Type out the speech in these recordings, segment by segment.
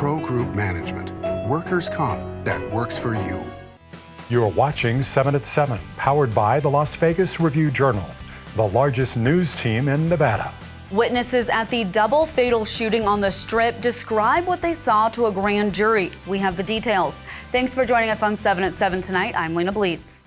Pro Group Management. Workers' comp that works for you. You're watching 7 at 7, powered by the Las Vegas Review-Journal, the largest news team in Nevada. Witnesses at the double fatal shooting on the Strip describe what they saw to a grand jury. We have the details. Thanks for joining us on 7 at 7 tonight. I'm Lena Bleets.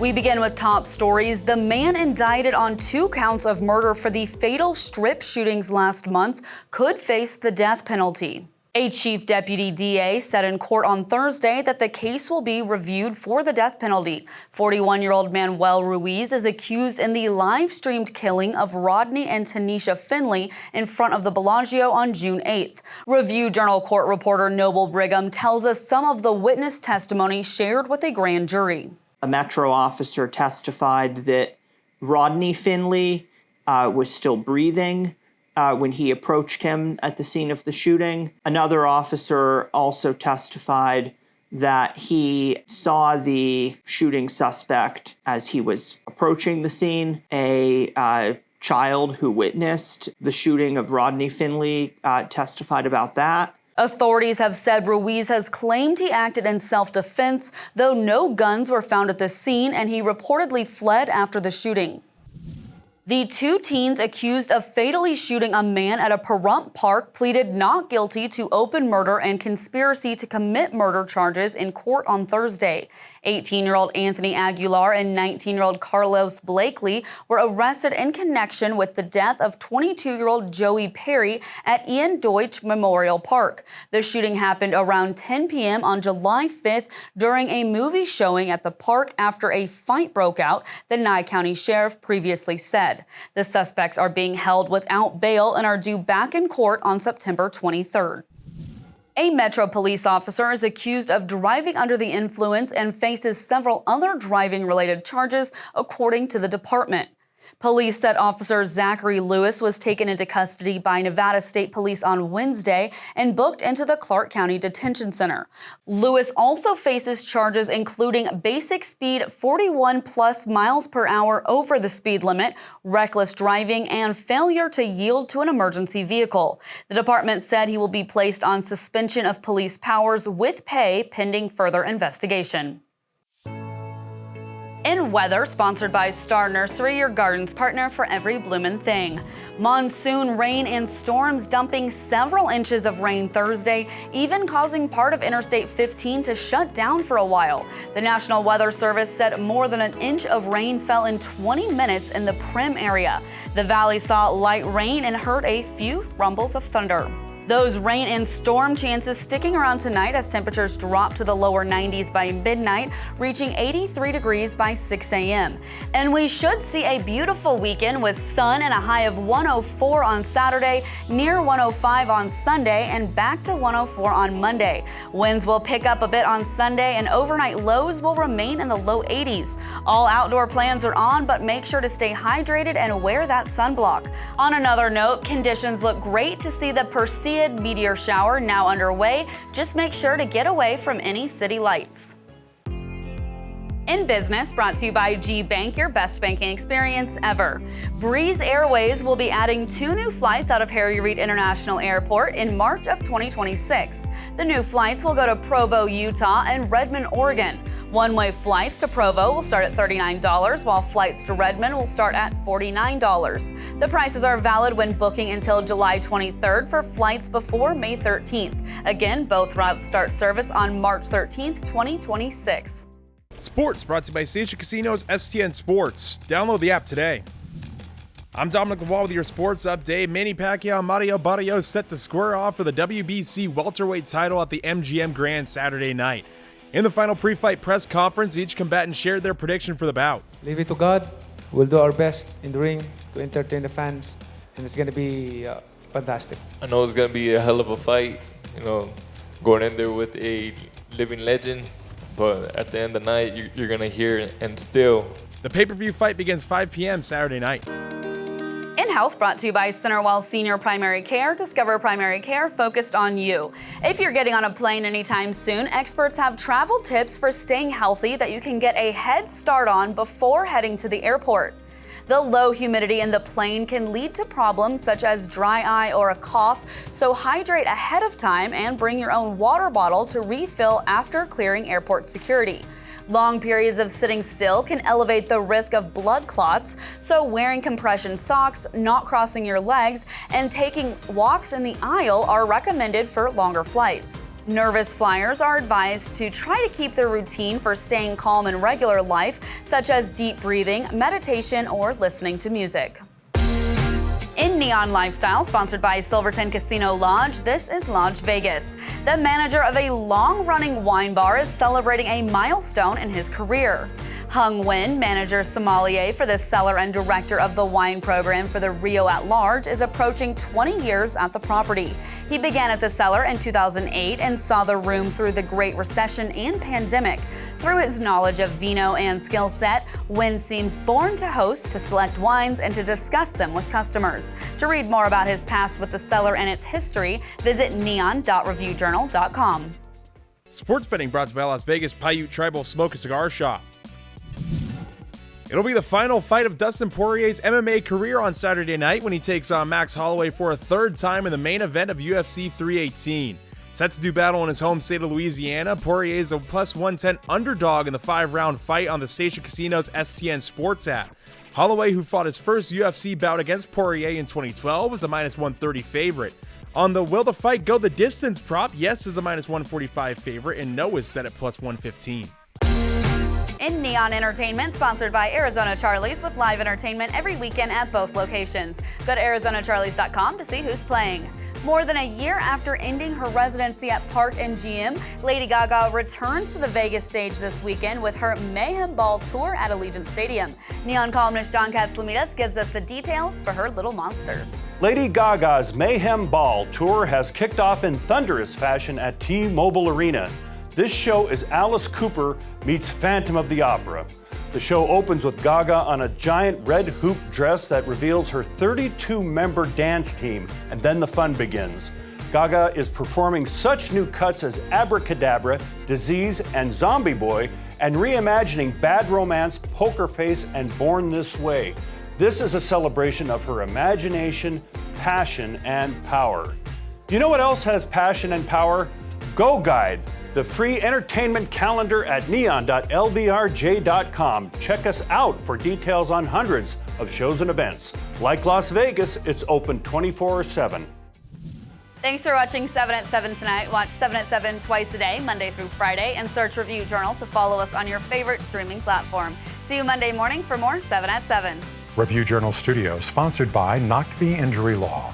We begin with top stories. The man indicted on 2 counts of murder for the fatal Strip shootings last month could face the death penalty. A chief deputy DA said in court on Thursday that the case will be reviewed for the death penalty. 41-year-old Manuel Ruiz is accused in the live-streamed killing of Rodney and Tanisha Finley in front of the Bellagio on June 8th. Review-Journal court reporter Noble Brigham tells us some of the witness testimony shared with a grand jury. A Metro officer testified that Rodney Finley was still breathing when he approached him at the scene of the shooting. Another officer also testified that he saw the shooting suspect as he was approaching the scene. A child who witnessed the shooting of Rodney Finley testified about that. Authorities have said Ruiz has claimed he acted in self-defense, though no guns were found at the scene, and he reportedly fled after the shooting. The 2 teens accused of fatally shooting a man at a Pahrump park pleaded not guilty to open murder and conspiracy to commit murder charges in court on Thursday. 18-year-old Anthony Aguilar and 19-year-old Carlos Blakely were arrested in connection with the death of 22-year-old Joey Perry at Ian Deutsch Memorial Park. The shooting happened around 10 p.m. on July 5th during a movie showing at the park after a fight broke out, the Nye County Sheriff previously said. The suspects are being held without bail and are due back in court on September 23rd. A Metro police officer is accused of driving under the influence and faces several other driving-related charges, according to the department. Police said Officer Zachary Lewis was taken into custody by Nevada State Police on Wednesday and booked into the Clark County Detention Center. Lewis also faces charges including basic speed 41+ miles per hour over the speed limit, reckless driving, and failure to yield to an emergency vehicle. The department said he will be placed on suspension of police powers with pay pending further investigation. In weather, sponsored by Star Nursery, your garden's partner for every bloomin' thing. Monsoon rain and storms dumping several inches of rain Thursday, even causing part of Interstate 15 to shut down for a while. The National Weather Service said more than an inch of rain fell in 20 minutes in the Prim area. The valley saw light rain and heard a few rumbles of thunder. Those rain and storm chances sticking around tonight as temperatures drop to the lower 90s by midnight, reaching 83 degrees by 6 a.m. And we should see a beautiful weekend with sun and a high of 104 on Saturday, near 105 on Sunday, and back to 104 on Monday. Winds will pick up a bit on Sunday, and overnight lows will remain in the low 80s. All outdoor plans are on, but make sure to stay hydrated and wear that sunblock. On another note, conditions look great to see the Perseid meteor shower now underway. Just make sure to get away from any city lights. In Business, brought to you by G-Bank, your best banking experience ever. Breeze Airways will be adding 2 new flights out of Harry Reid International Airport in March of 2026. The new flights will go to Provo, Utah and Redmond, Oregon. One-way flights to Provo will start at $39, while flights to Redmond will start at $49. The prices are valid when booking until July 23rd for flights before May 13th. Again, both routes start service on March 13th, 2026. Sports brought to you by Station Casino's STN Sports. Download the app today. I'm Dominic LaValle with your sports update. Manny Pacquiao and Mario Barrios set to square off for the WBC welterweight title at the MGM Grand Saturday night. In the final pre-fight press conference, each combatant shared their prediction for the bout. Leave it to God. We'll do our best in the ring to entertain the fans, and it's going to be fantastic. I know it's going to be a hell of a fight, going in there with a living legend. But at the end of the night, you're going to hear and still. The pay-per-view fight begins 5 p.m. Saturday night. In Health, brought to you by Centerwell Senior Primary Care. Discover primary care focused on you. If you're getting on a plane anytime soon, experts have travel tips for staying healthy that you can get a head start on before heading to the airport. The low humidity in the plane can lead to problems such as dry eye or a cough, so hydrate ahead of time and bring your own water bottle to refill after clearing airport security. Long periods of sitting still can elevate the risk of blood clots, so wearing compression socks, not crossing your legs, and taking walks in the aisle are recommended for longer flights. Nervous flyers are advised to try to keep their routine for staying calm in regular life, such as deep breathing, meditation, or listening to music. In Neon Lifestyle, sponsored by Silverton Casino Lodge, this is Lodge Vegas. The manager of a long-running wine bar is celebrating a milestone in his career. Hung Nguyen, manager sommelier for the cellar and director of the wine program for the Rio at Large, is approaching 20 years at the property. He began at the cellar in 2008 and saw the room through the Great Recession and pandemic. Through his knowledge of vino and skill set, Nguyen seems born to host, to select wines, and to discuss them with customers. To read more about his past with the cellar and its history, visit neon.reviewjournal.com. Sports betting brought to you by Las Vegas Paiute Tribal Smoke and Cigar Shop. It'll be the final fight of Dustin Poirier's MMA career on Saturday night when he takes on Max Holloway for a third time in the main event of UFC 318. Set to do battle in his home state of Louisiana, Poirier is a plus 110 underdog in the 5-round fight on the Station Casino's STN Sports app. Holloway, who fought his first UFC bout against Poirier in 2012, is a minus 130 favorite. On the Will the Fight Go the Distance prop, yes is a minus 145 favorite, and no is set at plus 115. In Neon Entertainment, sponsored by Arizona Charlie's, with live entertainment every weekend at both locations. Go to ArizonaCharlies.com to see who's playing. More than a year after ending her residency at Park MGM, Lady Gaga returns to the Vegas stage this weekend with her Mayhem Ball tour at Allegiant Stadium. Neon columnist John Katzlamidas gives us the details for her Little Monsters. Lady Gaga's Mayhem Ball tour has kicked off in thunderous fashion at T-Mobile Arena. This show is Alice Cooper meets Phantom of the Opera. The show opens with Gaga on a giant red hoop dress that reveals her 32-member dance team, and then the fun begins. Gaga is performing such new cuts as Abracadabra, Disease, and Zombie Boy, and reimagining Bad Romance, Poker Face, and Born This Way. This is a celebration of her imagination, passion, and power. You know what else has passion and power? Go Guide, the free entertainment calendar at neon.lvrj.com. Check us out for details on hundreds of shows and events. Like Las Vegas, it's open 24/7. Thanks for watching 7 at 7 tonight. Watch 7 at 7 twice a day, Monday through Friday, and search Review Journal to follow us on your favorite streaming platform. See you Monday morning for more 7 at 7. Review Journal Studios, sponsored by Knocked the Injury Law.